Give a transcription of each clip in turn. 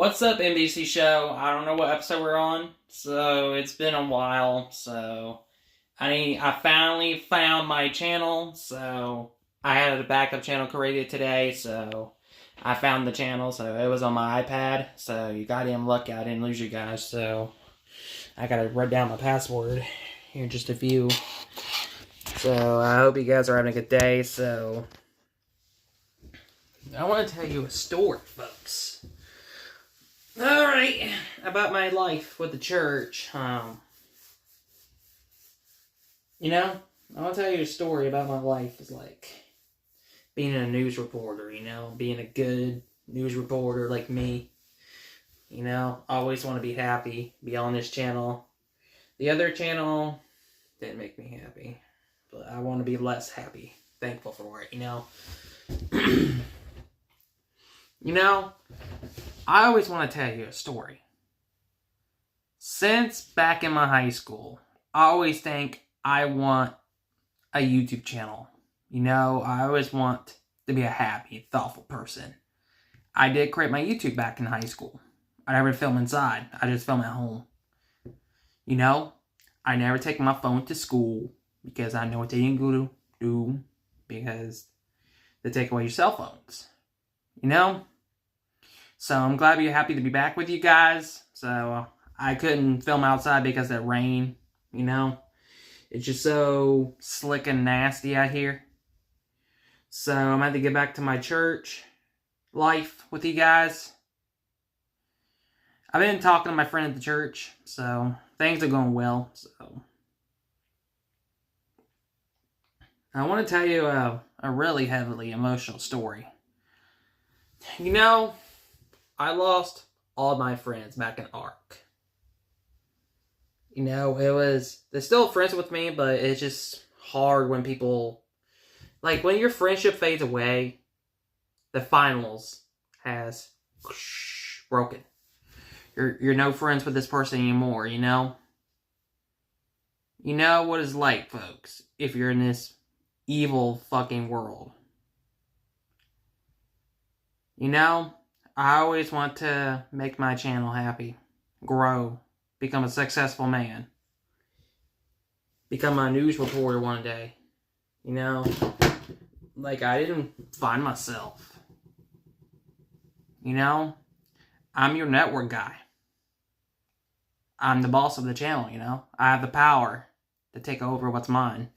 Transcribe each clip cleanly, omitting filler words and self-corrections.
What's up, NBC show? I don't know what episode we're on, so it's been a while. So I finally found my channel. So I had a backup channel created today. So I found the channel. So it was on my iPad. So you goddamn lucky I didn't lose you guys. So I gotta write down my password here in just a few. So I hope you guys are having a good day. So I want to tell you a story, folks. Alright, about my life with the church. I want to tell you a story about my life. It's like being a news reporter, being a good news reporter like me. Always want to be happy, be on this channel. The other channel didn't make me happy, but I want to be less happy. Thankful for it, I always want to tell you a story. Since back in my high school, I always think I want a YouTube channel. I always want to be a happy, thoughtful person. I did create my YouTube back in high school. I never film inside. I just film at home. I never take my phone to school because I know what they ain't gonna do because they take away your cell phones. So I'm glad to be happy to be back with you guys. So I couldn't film outside because of the rain, It's just so slick and nasty out here. So I'm going to get back to my church life with you guys. I've been talking to my friend at the church, so things are going well. So I want to tell you a really heavily emotional story. I lost all my friends back in ARC. They're still friends with me, but it's just hard when people, when your friendship fades away, the finals has broken. You're no friends with this person anymore, You know what it's like, folks, if you're in this evil fucking world. I always want to make my channel happy, grow, become a successful man, become a news reporter one day. I didn't find myself. I'm your network guy. I'm the boss of the channel, I have the power to take over what's mine.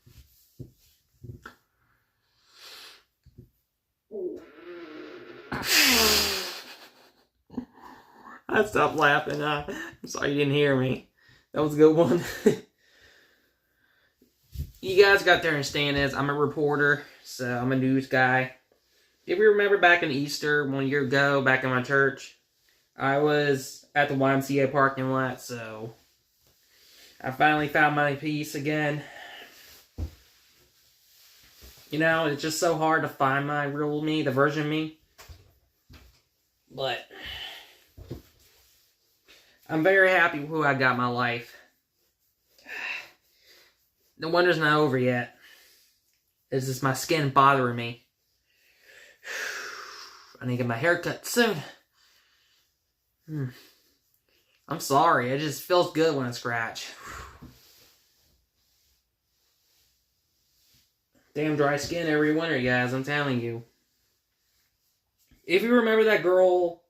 I stopped laughing. I'm sorry you didn't hear me. That was a good one. You guys got to understand this. I'm a reporter, so I'm a news guy. If you remember back in Easter, 1 year ago, back in my church, I was at the YMCA parking lot, so I finally found my peace again. It's just so hard to find my real me, the version of me. But I'm very happy with who I got in my life. The wonder's not over yet. It's just my skin bothering me. I need to get my hair cut soon. I'm sorry. It just feels good when I scratch. Damn dry skin every winter, guys. I'm telling you. If you remember that girl,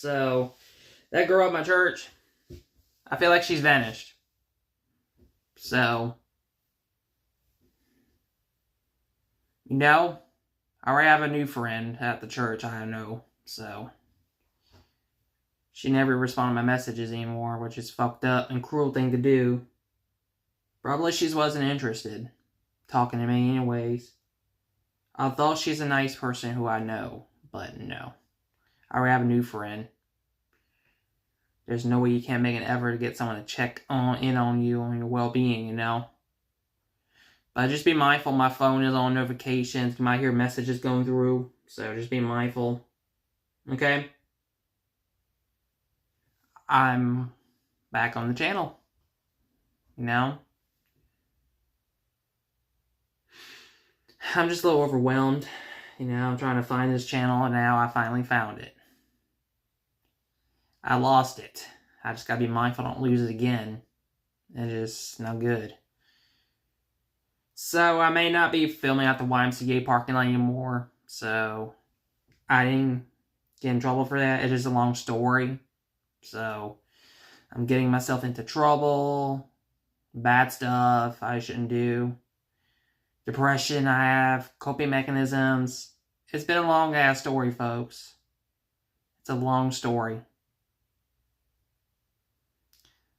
that girl at my church, I feel like she's vanished. So, I already have a new friend at the church, I know. So, she never responded to my messages anymore, which is fucked up and cruel thing to do. Probably she wasn't interested talking to me anyways. I thought she's a nice person who I know, but no. I already have a new friend. There's no way you can't make an effort to get someone to check in on you, on your well-being, But just be mindful, my phone is on notifications. You might hear messages going through, so just be mindful. Okay? I'm back on the channel. I'm just a little overwhelmed. I'm trying to find this channel, and now I finally found it. I lost it. I just gotta be mindful I don't lose it again. It is no good. So I may not be filming at the YMCA parking lot anymore. So I didn't get in trouble for that. It is a long story. So I'm getting myself into trouble. Bad stuff I shouldn't do. Depression I have. Coping mechanisms. It's been a long ass story, folks. It's a long story.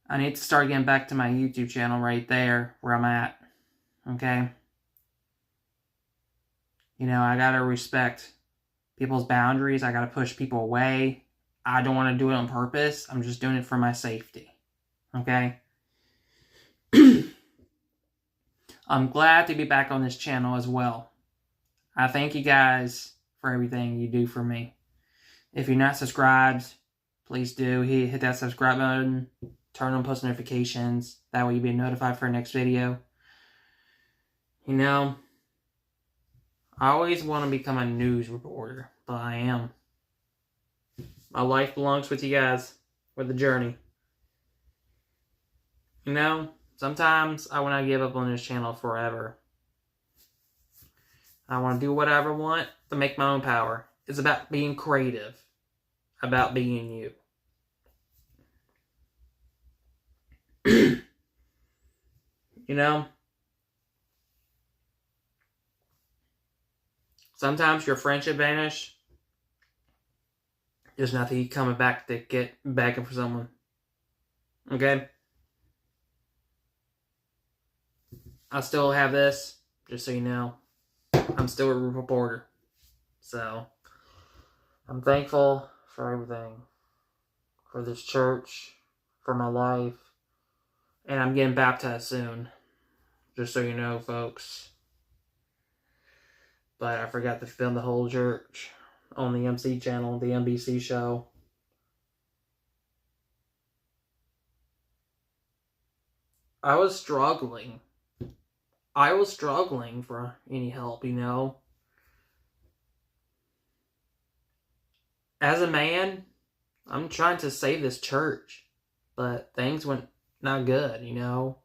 I need to start getting back to my YouTube channel right there where I'm at. Okay? You know, I gotta respect people's boundaries. I gotta push people away. I don't want to do it on purpose. I'm just doing it for my safety. Okay? I'm glad to be back on this channel as well. I thank you guys for everything you do for me. If you're not subscribed, please do. Hit that subscribe button. Turn on post notifications. That way you'll be notified for the next video. You know, I always want to become a news reporter, but I am. My life belongs with you guys, with the journey. You know, sometimes I want to give up on this channel forever. I want to do whatever I want to make my own power. It's about being creative. About being you. You know? Sometimes your friendship vanish. There's nothing coming back to get begging for someone. Okay? I still have this, just so you know. I'm still a reporter. So, I'm thankful for everything. For this church. For my life. And I'm getting baptized soon. Just so you know, folks. But I forgot to film the whole church on the MC channel, the NBC show. I was struggling. For any help, you know. As a man, I'm trying to save this church. But things went not good, you know.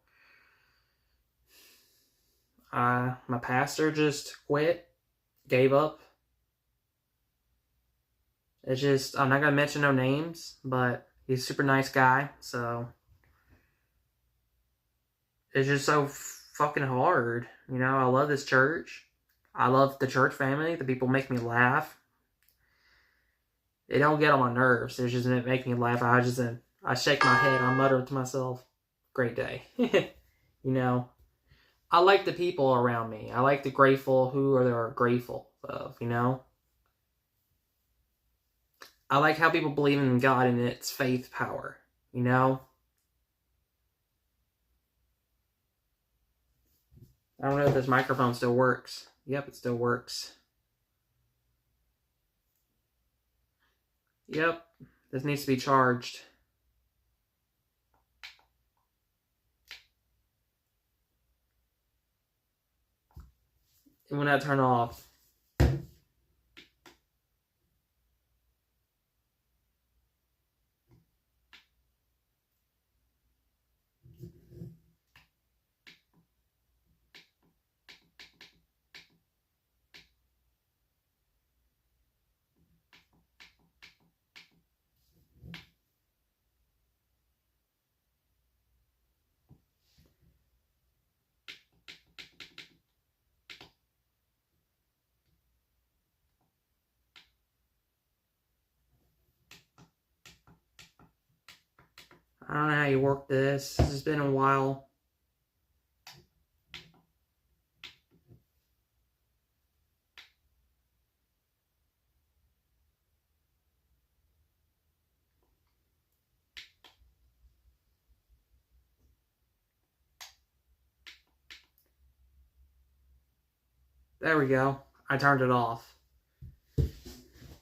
My pastor just quit. Gave up. It's just, I'm not going to mention no names, but he's a super nice guy, so it's just so fucking hard. You know, I love this church. I love the church family. The people make me laugh. They don't get on my nerves. They just make me laugh. I shake my head. I mutter to myself, great day. You know, I like the people around me. I like the grateful who are grateful of, you know. I like how people believe in God and its faith power, you know. I don't know if this microphone still works. Yep, it still works. Yep, this needs to be charged. It will not turn off. I don't know how you work this. This has been a while. There we go. I turned it off.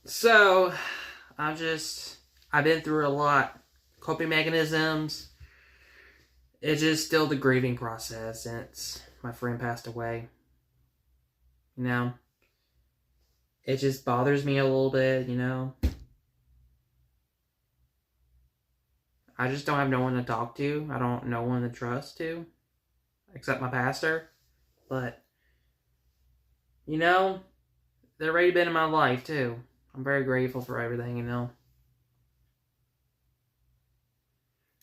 So, I've been through a lot. Coping mechanisms. It's just still the grieving process since my friend passed away. You know? It just bothers me a little bit, you know? I just don't have no one to talk to. I don't know one to trust to, except my pastor. But, you know, they've already been in my life, too. I'm very grateful for everything, you know.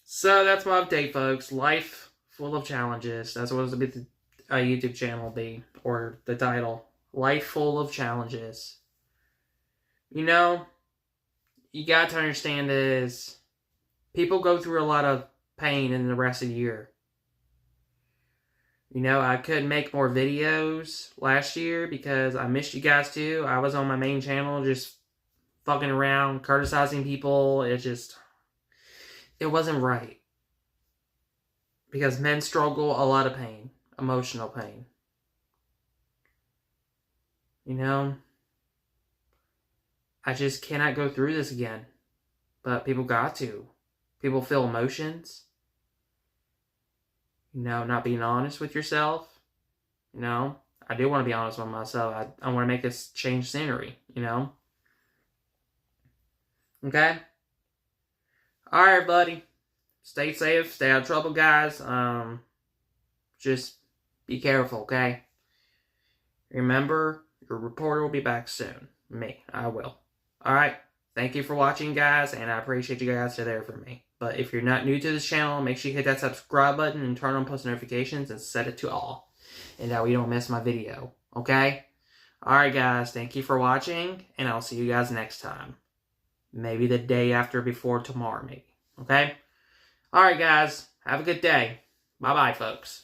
So, that's my update, folks. Life full of challenges. That's what the YouTube channel will be, or the title. Life full of challenges. You know, you got to understand is people go through a lot of pain in the rest of the year. You know, I couldn't make more videos last year because I missed you guys too. I was on my main channel just fucking around, criticizing people. It wasn't right. Because men struggle a lot of pain, emotional pain. You know, I just cannot go through this again. But people got to. People feel emotions. You know, not being honest with yourself. You know, I do want to be honest with myself. I want to make this change scenery, you know. Okay? Alright, everybody. Stay safe. Stay out of trouble, guys. Just be careful, okay? Remember, your reporter will be back soon. Me. I will. Alright? Thank you for watching, guys, and I appreciate you guys are there for me. But if you're not new to this channel, make sure you hit that subscribe button and turn on post notifications and set it to all. And that way you don't miss my video. Okay? Alright, guys. Thank you for watching, and I'll see you guys next time. Maybe the day after before tomorrow, maybe. Okay? Alright, guys. Have a good day. Bye-bye, folks.